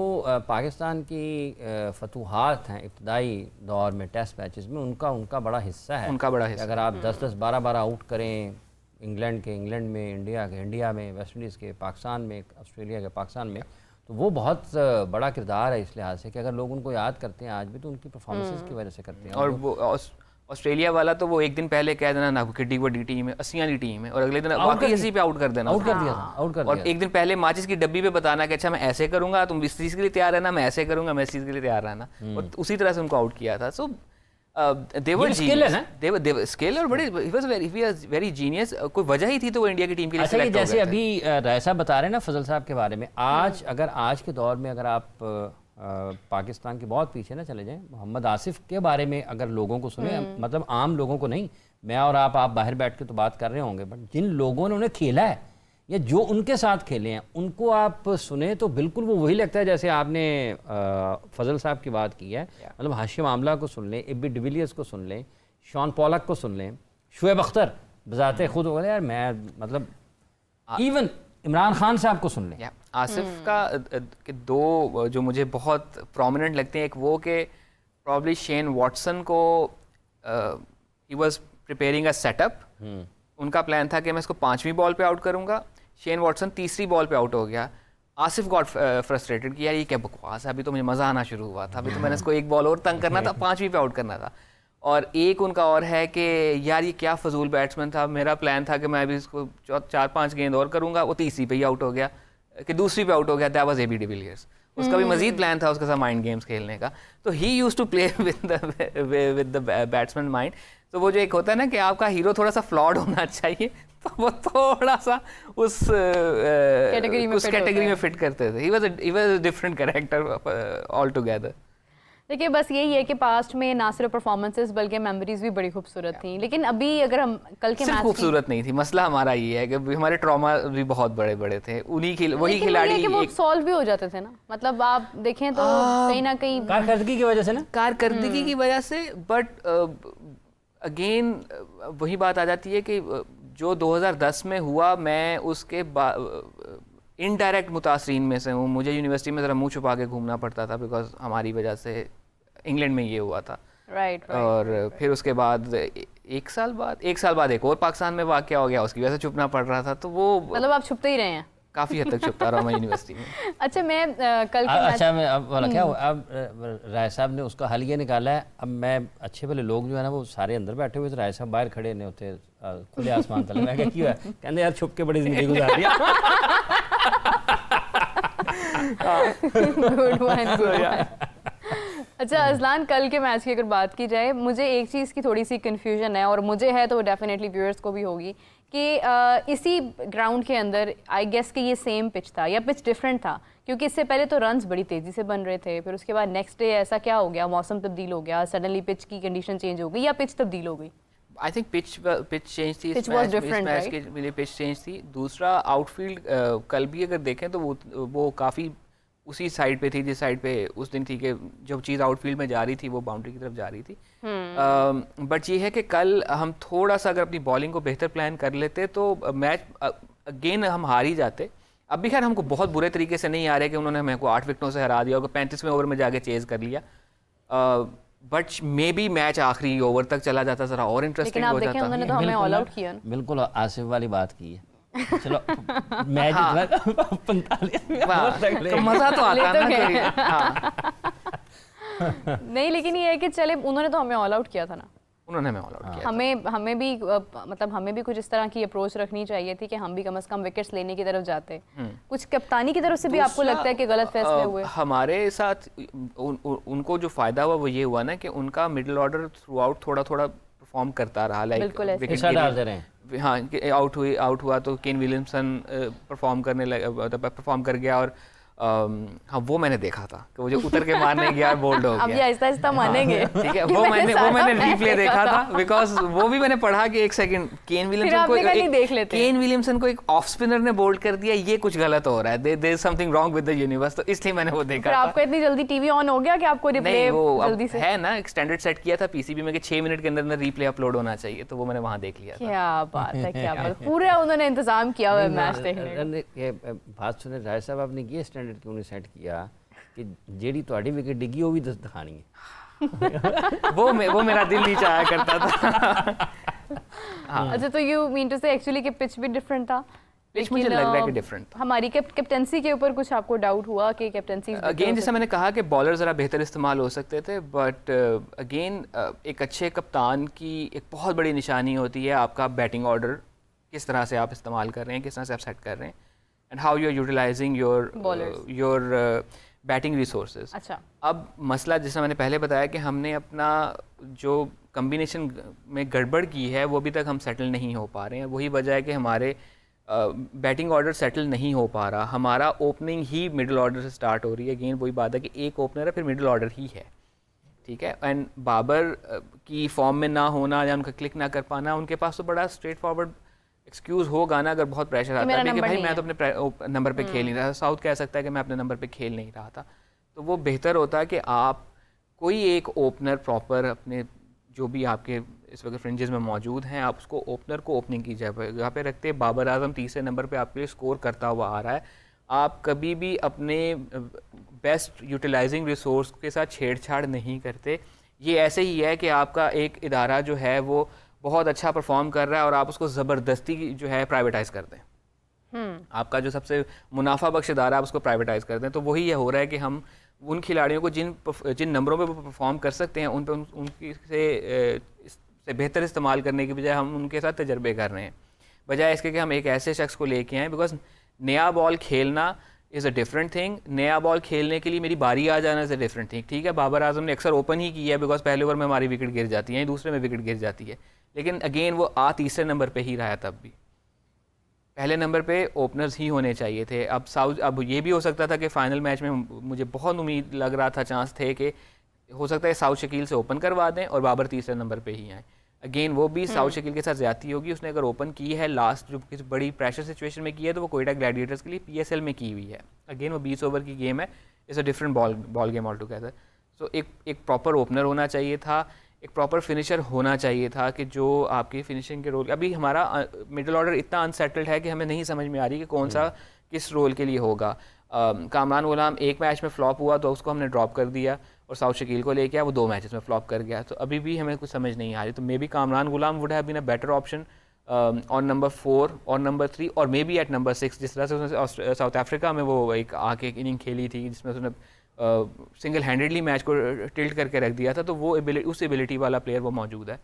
पाकिस्तान की फतूहात हैं इब्तदाई दौर में टेस्ट मैचेस में, उनका बड़ा हिस्सा है, उनका बड़ा हिस्सा। अगर आप 10-10, 12-12 आउट करें इंग्लैंड में, इंडिया में, वेस्ट इंडीज़ के पाकिस्तान में, ऑस्ट्रेलिया के पाकिस्तान में, तो वो बहुत बड़ा किरदार है इस लिहाज से कि अगर लोग उनको याद करते हैं आज भी तो उनकी परफॉर्मेंसेस की वजह से करते हैं। और वो ऑस्ट्रेलिया वाला तो वो एक दिन पहले कह देना ना कि डी टीम है, 80 वाली टीम है, और अगले दिन वाकई इसी पे आउट कर देना, आउट कर दिया। और एक दिन पहले माचिस की डब्बी पे बताना कि अच्छा मैं ऐसे करूंगा, तुम इस चीज़ के लिए तैयार रहना, मैं ऐसे करूंगा, मैं इस चीज़ के लिए तैयार रहना, और उसी तरह से उनको आउट किया था। सो स्किल और बड़े वेरी जीनियस, कोई वजह ही थी तो वो इंडिया की टीम के लिए अच्छा, ये जैसे अभी राय साहब बता रहे हैं ना फजल साहब के बारे में, आज के दौर में अगर आप पाकिस्तान के बहुत पीछे ना चले जाएं, मोहम्मद आसिफ के बारे में अगर लोगों को सुने, मतलब आम लोगों को नहीं, मैं और आप बाहर बैठ के तो बात कर रहे होंगे, बट जिन लोगों ने उन्हें खेला है या जो उनके साथ खेले हैं उनको आप सुने तो बिल्कुल वो वही लगता है जैसे आपने फजल साहब की बात की है। मतलब हाशिम आमला को सुन लें, एबी डिविलियर्स को सुन लें, शॉन पॉलक को सुन लें, शुएब अख्तर बजाते खुद हो गए यार, मैं मतलब इवन इमरान खान साहब को सुन लें। आसिफ का दो जो मुझे बहुत प्रोमिनेंट लगते हैं, एक वो कि प्रॉब्ली शेन वॉटसन को he was preparing a setup. उनका प्लान था कि मैं इसको 5वीं बॉल पे आउट करूंगा। शेन वॉटसन 3री बॉल पे आउट हो गया। आसिफ गॉट फ्रस्ट्रेटेड कि यार ये क्या बकवास है, अभी तो मुझे मज़ा आना शुरू हुआ था, अभी तो मैंने इसको एक बॉल और तंग करना था, 5वीं पे आउट करना था। और एक उनका और है कि यार ये क्या फजूल बैट्समैन था, मेरा प्लान था कि मैं अभी इसको 4-5 गेंद और करूंगा, वो 3री पे ही आउट हो गया कि 2री पे आउट हो गया। That was AB de Villiers. उसका भी मजीद प्लान था उसके साथ माइंड गेम्स खेलने का। तो he used to play with the batsman mind. तो वो जो एक होता है ना कि आपका हीरो थोड़ा सा फ्लॉड होना चाहिए, तो वो थोड़ा सा उस कैटेगरी में फिट करते थे। He was a different character all together. देखिए बस यही है कि पास्ट में ना सिर्फ परफॉर्मेंसेस बल्कि मेमोरीज भी बड़ी खूबसूरत थी, लेकिन अभी अगर हम कल के मैच खूबसूरत नहीं थी, मसला हमारा ये है कि हमारे ट्रॉमा भी बहुत बड़े बड़े थे। उन्हीं वही खिलाड़ी वो सॉल्व भी हो जाते थे ना, मतलब आप देखें तो कहीं ना कहीं कारकर्दगी की वजह से ना, कारकर्दगी की वजह से। बट अगेन वही बात आ जाती है कि जो 2010 में हुआ, मैं उसके इनडायरेक्ट मुतासरीन में से हूँ। मुझे यूनिवर्सिटी में ज़रा मुंह छुपा के घूमना पड़ता था बिकॉज हमारी वजह से इंग्लैंड में ये हुआ था। राइट। और फिर उसके बाद एक साल बाद एक और पाकिस्तान में वाक़या हो गया, उसकी वजह से छुपना पड़ रहा था। तो वो मतलब आप छुपते ही रहे हैं काफ़ी हद तक छुपता रहा मैं यूनिवर्सिटी में। अच्छा मैं कल अच्छा मैं अब वाला क्या अब राय साहब ने उसका हल ये निकाला है। अब मैं अच्छे भले लोग जो है ना वो सारे अंदर बैठे हुए थे, राय साहब बाहर खड़े नहीं होते खुले आसमान तले। मैं क्या क्यों है, कहते यार छुप के बड़ी जिंदगी गुजार रही है। अच्छा अजलान, कल के मैच की अगर बात की जाए, मुझे एक चीज़ की थोड़ी सी कन्फ्यूजन है, और मुझे है तो डेफिनेटली व्यूअर्स को भी होगी कि इसी ग्राउंड के अंदर आई गेस कि ये सेम पिच था या पिच डिफरेंट था, क्योंकि इससे पहले तो रन्स बड़ी तेज़ी से बन रहे थे, फिर उसके बाद नेक्स्ट डे ऐसा क्या हो गया, मौसम तब्दील हो गया, सडनली पिच की कंडीशन चेंज हो गई या पिच तब्दील हो गई? आई थिंक पिच चेंज थी, इस मैच के लिए पिच चेंज थी। दूसरा आउटफील्ड कल भी अगर देखें तो वो काफ़ी उसी साइड पे थी जिस साइड पे उस दिन थी कि जो चीज़ आउटफील्ड में जा रही थी वो बाउंड्री की तरफ जा रही थी। बट ये है कि कल हम थोड़ा सा अगर अपनी बॉलिंग को बेहतर प्लान कर लेते तो मैच अगेन हम हार ही जाते। अब भी खैर हमको बहुत बुरे तरीके से नहीं आ रहे कि उन्होंने मेरे को 8 विकेटों से हरा दिया होगा, 35वें ओवर में जाके चेज़ कर लिया। बट मे बी मैच आखिरी ओवर तक चला जाता, जरा और इंटरेस्टिंग हो जाता। उन्होंने तो हमें ऑल आउट किया। बिल्कुल आसिफ वाली बात की है। चलो मैच 45 मजा तो आता ना। नहीं लेकिन ये है कि चले उन्होंने तो हमें ऑल आउट किया था ना, उन्होंने हमें ऑल आउट किया। हमें भी मतलब हमें भी कुछ इस तरह की अप्रोच रखनी चाहिए थी कि हम भी कम से कम विकेट्स लेने की तरफ जाते। कुछ कप्तानी की तरफ से भी आपको लगता है कि गलत फैसले हुए? हमारे साथ उनको जो फायदा हुआ वो ये हुआ ना कि उनका मिडिल ऑर्डर थ्रू आउट थोड़ा थोड़ा परफॉर्म करता रहा। लाइक हाँ आउट हुआ तो केन विलियमसन परफॉर्म कर गया, और हाँ वो मैंने देखा था कि वो जो उतर के मारने गया बोल्ड हो गया। अब ये आहिस्ता मानेंगे। ठीक है, वो मैंने रीप्ले देखा था बिकॉज वो भी मैंने पढ़ा कि एक सेकंड केन विलियमसन को एक ऑफ स्पिनर ने बोल्ड कर दिया, ये कुछ गलत हो रहा है, there is something wrong with the universe. तो इसलिए मैंने वो देखा था। आपको इतनी जल्दी टीवी ऑन हो गया कि आपको रिप्ले जल्दी से है ना, एक स्टैंडर्ड सेट किया था पीसीबी में कि 6 मिनट के अंदर रिप्ले अपलोड होना चाहिए, तो वो मैंने वहां देख लिया। क्या बात है, क्या बात, पूरा उन्होंने इंतजाम किया हुआ है मैच देखने का। बात सुने राय साहब, आपने ये स्टैंडर्ड क्यों नहीं सेट किया कि जेडी ਤੁਹਾਡੀ विकेट डिगी वो भी दिखानी है? वो मेरा दिल नहीं चाहा करता था। हाँ। अच्छा तो यू मीन टू से एक्चुअली कि पिच भी डिफरेंट था? पिच मुझे लग रहा है कि डिफरेंट था। हमारी कैप्टेंसी के ऊपर कुछ आपको डाउट हुआ कि कैप्टेंसी अगेन जैसा मैंने कहा कि बॉलर ज़रा बेहतर इस्तेमाल हो सकते थे, बट अगेन एक अच्छे कप्तान की एक बहुत बड़ी निशानी होती है आपका बैटिंग ऑर्डर किस तरह से आप इस्तेमाल कर रहे हैं, किस तरह से आप सेट कर रहे हैं, and how you are utilising your batting resources. अच्छा, अब मसला जैसा मैंने पहले बताया कि हमने अपना जो कम्बिनेशन में गड़बड़ की है वो अभी तक हम सेटल नहीं हो पा रहे हैं। वही वजह है कि हमारे बैटिंग ऑर्डर सेटल नहीं हो पा रहा। हमारा ओपनिंग ही मिडिल ऑर्डर से स्टार्ट हो रही है। अगेन वही बात है कि एक ओपनर है फिर मिडिल ऑर्डर ही है, ठीक है। एंड बाबर की फॉर्म में ना होना या उनका क्लिक ना कर पाना, उनके पास तो बड़ा स्ट्रेट फॉरवर्ड एक्सक्यूज़ होगा ना अगर बहुत प्रेशर आता है कि भाई मैं तो अपने नंबर पे खेल नहीं रहा। साउथ कह सकता है कि मैं अपने नंबर पे खेल नहीं रहा था। तो वो बेहतर होता है कि आप कोई एक ओपनर प्रॉपर अपने जो भी आपके इस वक्त फ्रिंजेस में मौजूद हैं, आप उसको ओपनर को ओपनिंग की जगह पे रखते। बाबर आजम तीसरे नंबर पे आपके लिए स्कोर करता हुआ आ रहा है। आप कभी भी अपने बेस्ट यूटिलाइजिंग रिसोर्स के साथ छेड़छाड़ नहीं करते। ये ऐसे ही है कि आपका एक इदारा जो है वो बहुत अच्छा परफॉर्म कर रहा है और आप उसको ज़बरदस्ती जो है प्राइवेटाइज़ कर दें। आपका जो सबसे मुनाफा बख्श इदारा आप उसको प्राइवेटाइज़ कर दें। तो वही ये हो रहा है कि हम उन खिलाड़ियों को जिन नंबरों पे वो परफॉर्म कर सकते हैं उन पे उनकी से बेहतर इस्तेमाल करने की बजाय हम उनके साथ तजर्बे कर रहे हैं, बजाय इसके कि हम एक ऐसे शख्स को लेके आएँ। बिकॉज नया बॉल खेलना इज़ अ डिफरेंट थिंग, नया बॉल खेलने के लिए मेरी बारी आ जाना इज़ अ डिफरेंट थिंग। ठीक है, बाबर आजम ने अक्सर ओपन ही किया है बिकॉज पहले ओवर में हमारी विकेट गिर जाती है, दूसरे में विकेट गिर जाती है, लेकिन अगेन वो तीसरे नंबर पे ही रहा। तब भी पहले नंबर पे ओपनर्स ही होने चाहिए थे। अब ये भी हो सकता था कि फाइनल मैच में मुझे बहुत उम्मीद लग रहा था, चांस थे कि हो सकता है साउथ शकील से ओपन करवा दें और बाबर तीसरे नंबर पे ही आए। अगेन वो भी साउथ शकील के साथ ज्यादती होगी। उसने अगर ओपन की है लास्ट जो किसी बड़ी प्रेशर सिचुएशन में की है तो वो कोयटा ग्लैडिएटर्स के लिए PSL में की हुई है। अगेन वो 20 ओवर की गेम है, is a different ball game altogether. So एक प्रॉपर ओपनर होना चाहिए था, एक प्रॉपर फिनिशर होना चाहिए था कि जो आपकी फिनिशिंग के रोल। अभी हमारा मिडिल ऑर्डर इतना अनसेटल्ड है कि हमें नहीं समझ में आ रही कि कौन सा किस रोल के लिए होगा। कामरान गुलाम एक मैच में फ्लॉप हुआ तो उसको हमने ड्रॉप कर दिया और साउथ शकील को लेके आया, वो 2 मैचेस में फ्लॉप कर गया। तो अभी भी हमें कुछ समझ नहीं आ रही। तो maybe Kamran Ghulam would have been a better option on number 4 और नंबर 3 और मे बी एट नंबर 6। जिस तरह से उसने साउथ अफ्रीका में वो एक आके एक इनिंग खेली थी जिसमें उसने सिंगल हैंडेडली मैच को टिल्ट करके रख दिया था, तो वो उस एबिलिटी वाला प्लेयर वो मौजूद है।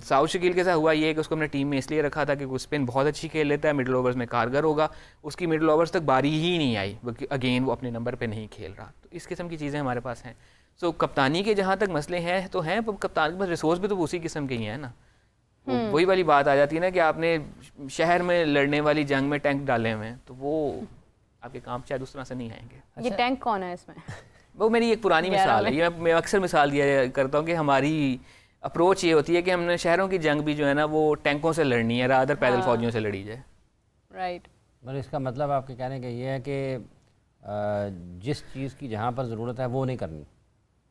साउथ शकील के साथ हुआ ये कि उसको हमने टीम में इसलिए रखा था कि वो स्पिन बहुत अच्छी खेल लेता है, मिडिल ओवर्स में कारगर होगा। उसकी मिडिल ओवर्स तक बारी ही नहीं आई, अगेन वो अपने नंबर पे नहीं खेल रहा। तो इस किस्म की चीज़ें हमारे पास हैं। सो कप्तानी के जहाँ तक मसले हैं तो हैं, कप्तान के पास रिसोर्स भी तो उसी किस्म के ही हैं ना। वही वाली बात आ जाती है ना कि आपने शहर में लड़ने वाली जंग में टैंक डाले हुए हैं, तो वो आपके काम शायद उस तरह से नहीं आएंगे। ये टैंक कौन है इसमें? वो मेरी एक पुरानी मिसाल है, ये मैं अक्सर मिसाल दिया करता हूँ कि हमारी अप्रोच ये होती है कि हमने शहरों की जंग भी जो है ना वो टैंकों से लड़नी है, रादर पैदल फौजियों से लड़ी जाए। राइट। मतलब इसका मतलब आपके कहने का ये है कि जिस चीज़ की जहाँ पर ज़रूरत है वो नहीं करनी,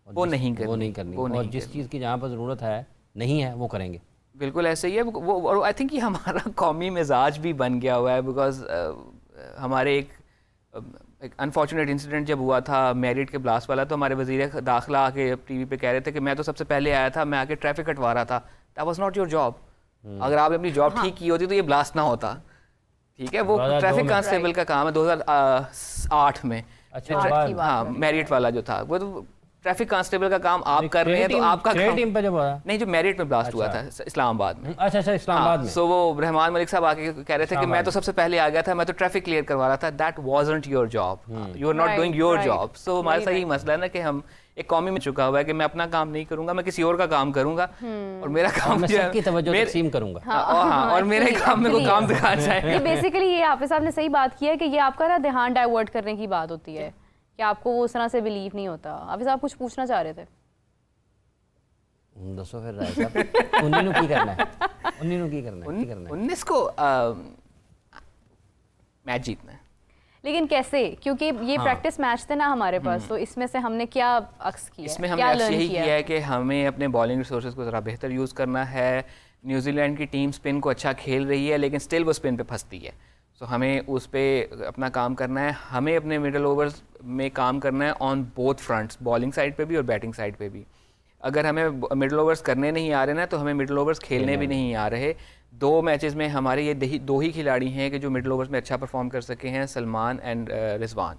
वो नहीं करनी और जिस चीज़ की जहाँ पर ज़रूरत है नहीं है वो करेंगे। बिल्कुल ऐसे ही है वो। और आई थिंक ये हमारा कौमी मिजाज भी बन गया हुआ है बिकॉज हमारे एक अनफॉर्चुनेट इंसिडेंट जब हुआ था मेरिट के ब्लास्ट वाला, तो हमारे वज़ीर दाखिला आके टीवी पे कह रहे थे कि मैं तो सबसे पहले आया था, मैं आके ट्रैफिक कटवा रहा था। That was not your job. अगर आपने अपनी जॉब ठीक की होती तो ये ब्लास्ट ना होता। ठीक है, वो ट्रैफिक कांस्टेबल का काम है 2008 में। अच्छा, हाँ, मेरिट वाला जो था वो तो ट्रैफिक कांस्टेबल का काम आप कर रहे हैं, तो आपका टीम पे जब हुआ नहीं, जो मेरिट में ब्लास्ट हुआ था इस्लामाबाद में। अच्छा इस्लामाबाद में। सो वो रहमान मलिक साहब आके कह रहे थे कि मैं तो सबसे पहले आ गया था, मैं तो ट्रैफिक क्लियर करवा रहा था। That wasn't your job, you are not doing your job. So हमारा सही मसला है ना कि हम एक कौमी में चुका हुआ है कि मैं अपना काम नहीं करूंगा, मैं किसी और का काम करूंगा और मेरा काम मैं सबकी तवज्जो तकसीम करूंगा। हाँ, और मेरे काम में कोई काम दिखा जाए। बेसिकली ये हाफिज साहब ने सही बात की है कि ये आपका ना ध्यान डाइवर्ट करने की बात होती है कि आपको वो उस तरह से बिलीव नहीं होता। हाफिज साहब कुछ पूछना चाह रहे थे? दसो फिर राय साहब, 19 की करना है, 19 की करना है, 19 को मैच जीतना है। लेकिन कैसे? क्योंकि ये प्रैक्टिस मैच थे ना हमारे पास, तो इसमें से हमने क्या अक्स किया? इसमें हमने यही किया है कि हमें अपने बॉलिंग रिसोर्सेज को ज़रा बेहतर यूज़ करना है। न्यूजीलैंड की टीम स्पिन को अच्छा खेल रही है लेकिन स्टिल वो स्पिन पे फंसती है। सो हमें उस पर अपना काम करना है। हमें अपने मिडल ओवर्स में काम करना है on both fronts, bowling side पे भी और बैटिंग साइड पे भी। अगर हमें मिडल ओवर्स करने नहीं आ रहे ना तो हमें मिडल ओवर्स खेलने भी नहीं आ रहे। 2 मैचेस में हमारे ये 2 ही खिलाड़ी हैं कि जो मिडल ओवर्स में अच्छा परफॉर्म कर सके हैं, सलमान एंड रिजवान।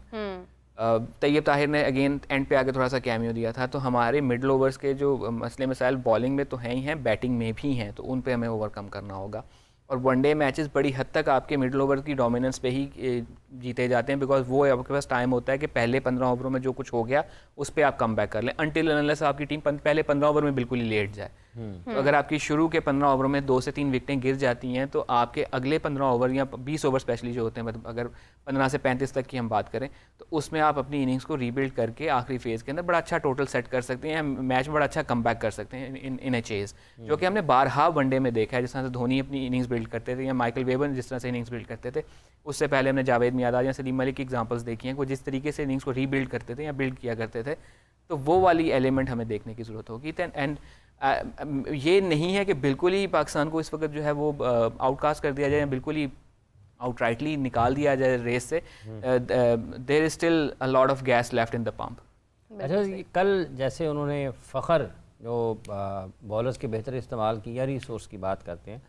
तैयब ताहिर ने अगेन एंड पे आके थोड़ा सा कैमियो दिया था। तो हमारे मिडल ओवर्स के जो मसले मसाइल बॉलिंग में तो हैं ही हैं, बैटिंग में भी हैं, तो उन पे हमें ओवरकम करना होगा। और वनडे मैचेस बड़ी हद तक आपके मिडल ओवर की डोमिनेंस पे ही जीते जाते हैं बिकॉज वो आपके पास टाइम होता है कि पहले 15 ओवरों में जो कुछ हो गया उस पर आप कम बैक कर लें, अनटिल अनलेस आपकी टीम पहले 15 ओवर में बिल्कुल ही लेट जाए। तो अगर आपकी शुरू के 15 ओवरों में 2 से 3 विकेटें गिर जाती हैं तो आपके अगले 15 ओवर या 20 ओवर स्पेशली जो होते हैं, मतलब अगर 15 से 35 तक की हम बात करें तो उसमें आप अपनी इनिंग्स को रीबिल्ड करके आखिरी फेज़ के अंदर बड़ा अच्छा टोटल सेट कर सकते हैं, मैच में बड़ा अच्छा कम बैक कर सकते हैं इन ए चेज़, जो कि हमने बारहा वनडे में देखा है। जिस तरह से धोनी अपनी इनिंग्स बिल्ड करते थे या माइकल वेबर जिस तरह से इनिंग्स बिल्ड करते थे, उससे पहले हमने जावेद मियादाद या सलीम मलिक की एग्जांपल्स देखी हैं, वो जिस तरीके से इनिंग्स को रीबिल्ड करते थे या बिल्ड किया करते थे। तो वो वाली एलिमेंट हमें देखने की ज़रूरत होगी। एंड ये नहीं है कि बिल्कुल ही पाकिस्तान को इस वक्त जो है वो आउटकास्ट कर दिया जाए, बिल्कुल ही आउटराइटली निकाल दिया जाए रेस से। There is still a lot of gas left in the pump. अच्छा, कल जैसे उन्होंने फ़खर जो बॉलर्स के बेहतर इस्तेमाल की या रिसोर्स की बात करते हैं,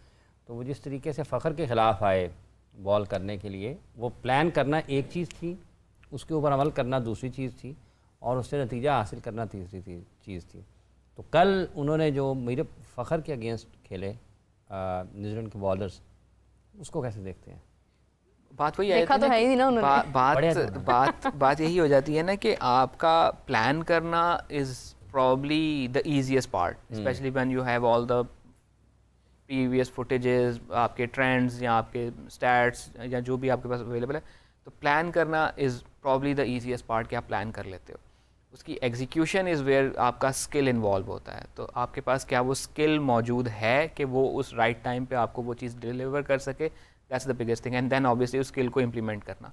तो वो जिस तरीके से फ़खर के ख़िलाफ़ आए बॉल करने के लिए, वो प्लान करना एक चीज़ थी, उसके ऊपर अमल करना दूसरी चीज़ थी, और उससे नतीजा हासिल करना तीसरी चीज़ थी। तो कल उन्होंने जो मेरे फ़खर के अगेंस्ट खेले न्यूजीलैंड के बॉलर्स, उसको कैसे देखते हैं? बात वही देखा तो है ही ना उन्होंने। बात यही हो जाती है ना कि आपका प्लान करना is probably the easiest part, especially when you have all the previous footages, आपके trends या आपके stats या जो भी आपके पास available है, तो plan करना is probably the easiest part कि आप plan कर लेते हो। उसकी execution is where आपका skill involve होता है। तो आपके पास क्या वो skill मौजूद है कि वो उस right time पे आपको वो चीज़ deliver कर सके, that's the biggest thing, and then obviously उस skill को implement करना।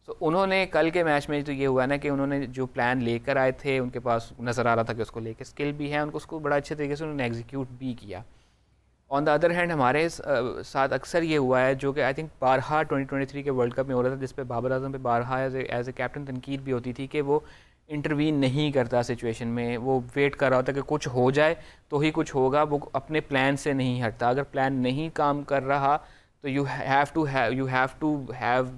तो उन्होंने कल के मैच में तो ये हुआ ना कि उन्होंने जो प्लान लेकर आए थे, उनके पास नज़र आ रहा था कि उसको लेके स्किल भी है, उनको उसको बड़ा अच्छे तरीके से उन्होंने एग्जीक्यूट भी किया। ऑन द अदर हैंड हमारे साथ अक्सर ये हुआ है, जो कि आई थिंक बारहा 2023 के वर्ल्ड कप में हो रहा था, जिस पे बाबर आजम पे बारहा एज ए कैप्टन तनकीद भी होती थी कि वो इंटरवीन नहीं करता सिचुएशन में, वो वेट कर रहा होता कि कुछ हो जाए तो ही कुछ होगा, वो अपने प्लान से नहीं हटता। अगर प्लान नहीं काम कर रहा तो you have to have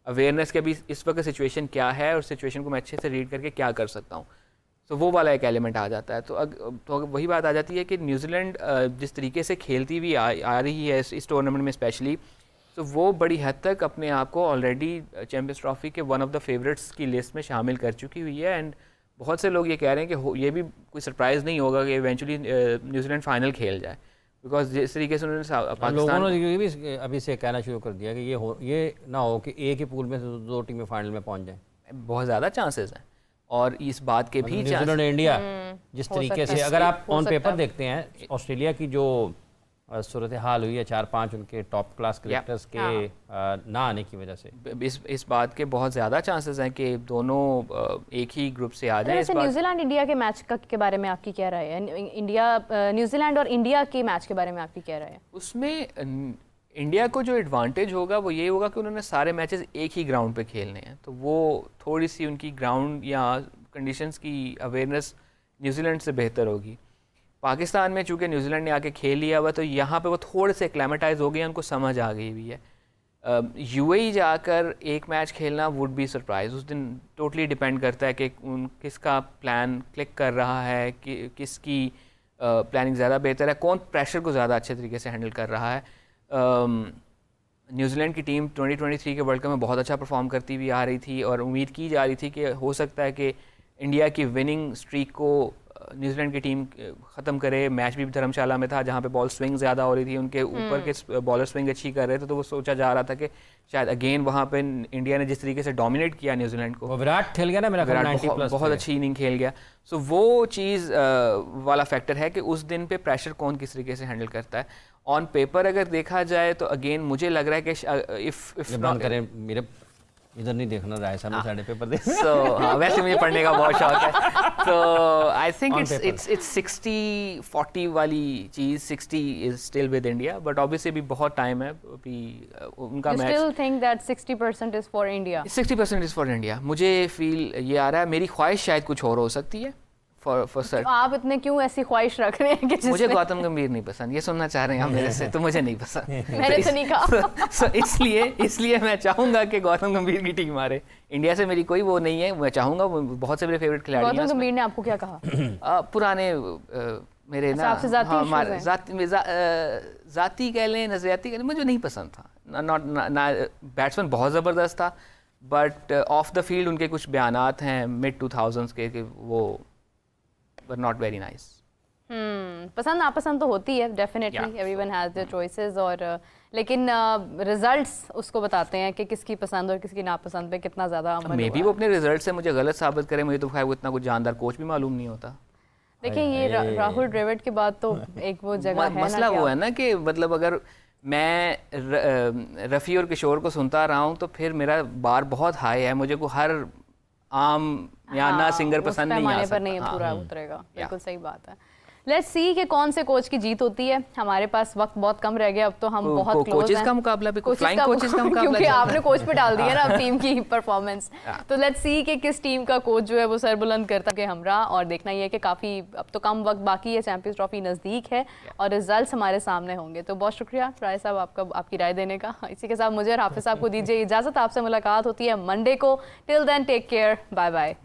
awareness कि अभी इस वक्त सिचुएशन क्या है और सिचुएशन को मैं अच्छे से रीड करके क्या कर सकता हूँ। तो वो वाला एक एलिमेंट आ जाता है। तो वही बात आ जाती है कि न्यूजीलैंड जिस तरीके से खेलती हुई आ रही है इस टूर्नामेंट में स्पेशली, तो वो बड़ी हद तक अपने आप को ऑलरेडी चैम्पियंस ट्रॉफी के वन ऑफ द फेवरेट्स की लिस्ट में शामिल कर चुकी हुई है। एंड बहुत से लोग ये कह रहे हैं कि ये भी कोई सरप्राइज़ नहीं होगा कि इवेंचुअली न्यूजीलैंड फाइनल खेल जाए, बिकॉज जिस तरीके से उन्होंने पाकिस्तान ने भी अभी से कहना शुरू कर दिया कि ये ना हो कि एक ही पूल में से दो टीमें फाइनल में पहुंच जाएं। बहुत ज़्यादा चांसेस हैं, और इस बात के भी न्यूजीलैंड इंडिया जिस तरीके से अगर आप ऑन पेपर देखते हैं, ऑस्ट्रेलिया की जो सूरत हाल हुई है 4-5 उनके टॉप क्लास क्रिकेटर्स के ना आने की वजह से, इस बात के बहुत ज़्यादा चांसेस हैं कि दोनों एक ही ग्रुप से आ जाए। न्यूजीलैंड इंडिया के मैच के बारे में आपकी क्या राय है? न्यूजीलैंड और इंडिया के मैच के बारे में आपकी क्या राय है? उसमें इंडिया को जो एडवांटेज होगा वो ये होगा कि उन्होंने सारे मैचेस एक ही ग्राउंड पे खेलने हैं, तो वो थोड़ी सी उनकी ग्राउंड या कंडीशंस की अवेयरनेस न्यूजीलैंड से बेहतर होगी। पाकिस्तान में चूँकि न्यूजीलैंड ने आके खेल लिया हुआ, तो यहाँ पे वो थोड़े से एक्लेमेटाइज हो गए, उनको समझ आ गई हुई है। यूएई जाकर एक मैच खेलना वुड बी सरप्राइज। उस दिन टोटली डिपेंड करता है कि किसका प्लान क्लिक कर रहा है, कि किसकी प्लानिंग ज़्यादा बेहतर है, कौन प्रेशर को ज़्यादा अच्छे तरीके से हैंडल कर रहा है। न्यूजीलैंड की टीम 2023 के वर्ल्ड कप में बहुत अच्छा परफॉर्म करती हुई आ रही थी, और उम्मीद की जा रही थी कि हो सकता है कि इंडिया की विनिंग स्ट्रीक को न्यूजीलैंड की टीम ख़त्म करे। मैच भी धर्मशाला में था जहाँ पे बॉल स्विंग ज़्यादा हो रही थी, उनके ऊपर के बॉलर स्विंग अच्छी कर रहे थे, तो वो सोचा जा रहा था कि शायद अगेन वहाँ पे इंडिया ने जिस तरीके से डोमिनेट किया न्यूजीलैंड को, विराट खेल गया ना, मेरा ख्याल 90 प्लस बहुत अच्छी इनिंग खेल गया। सो वो चीज़ वाला फैक्टर है कि उस दिन पे प्रेशर कौन किस तरीके से हैंडल करता है। ऑन पेपर अगर देखा जाए तो अगेन मुझे लग रहा है कि इफ बंद करें, मेरे इधर नहीं देखना रहा है, सामने साढ़े पेपर देख। हाँ, वैसे मुझे पढ़ने का बहुत शौक है, तो आई थिंक इट्स 60-40 वाली चीज़। 60 is still with India, but obviously भी बहुत टाइम है अभी उनका match. Still think that 60% is for India? 60% is for India. मुझे फील ये आ रहा है, मेरी ख्वाहिश शायद कुछ और हो सकती है फॉर सर। आप इतने क्यों ऐसी ख्वाहिश रख रहे हैं कि मुझे गौतम गंभीर नहीं पसंद, ये सुनना चाह रहे हैं आप मेरे से, तो मुझे नहीं पसंद। मैंने तो नहीं कहा। इसलिए मैं चाहूंगा कि गौतम गंभीर की टीम हारे। इंडिया से मेरी कोई वो नहीं है, मैं चाहूंगा, बहुत से मेरे फेवरेट खिलाड़ी हैं। गौतम गंभीर ने आपको क्या कहा? पुराने मेरे ना जाती कह लें, नजरियाती कह लें, मुझे नहीं पसंद था। बैट्समैन बहुत ज़बरदस्त था, बट ऑफ द फील्ड उनके कुछ बयानात हैं मिड 2000s के कि वो नॉट वेरी नाइस। पसंद नापसंद तो होती है definitely, everyone has their choices, और लेकिन रिजल्ट्स उसको बताते हैं कि किसकी पसंद और किसकी नापसंद पे कितना ज़्यादा अमल हुआ। मे बी वो अपने रिजल्ट से मुझे गलत साबित करे, मुझे तो खैर वो इतना कुछ जानदार कोच भी मालूम नहीं होता। देखिए ये राहुल द्रविड़ के बाद तो एक वो जगह है, मसला वो है ना कि मतलब अगर मैं रफ़ी और किशोर को सुनता रहा हूँ तो फिर मेरा बार बहुत हाई है, मुझे को हर आम या ना सिंगर पसंद नहीं आ सकता। नहीं पूरा उतरेगा, बिल्कुल सही बात है। लेट्स सी कि कौन से कोच की जीत होती है। हमारे पास वक्त बहुत कम रह गया, अब तो हम बहुत क्लोज हैं। कोचेस का मुकाबला भी, फ्लाइंग कोचेस का मुकाबला, क्योंकि आपने कोच पे डाल दिया ना अब टीम की परफॉर्मेंस। तो लेट्स सी कि किस टीम का कोच जो है वो सर बुलंद करता है हमरा। और देखना ही है कि काफ़ी अब तो कम वक्त बाकी है, चैंपियंस ट्रॉफी नज़दीक है और रिजल्ट्स हमारे सामने होंगे। तो बहुत शुक्रिया राय साहब आपकी राय देने का। इसी के साथ मुझे और हाफिज साहब को दीजिए इजाज़त। आपसे मुलाकात होती है मंडे को। Till then take care, bye bye.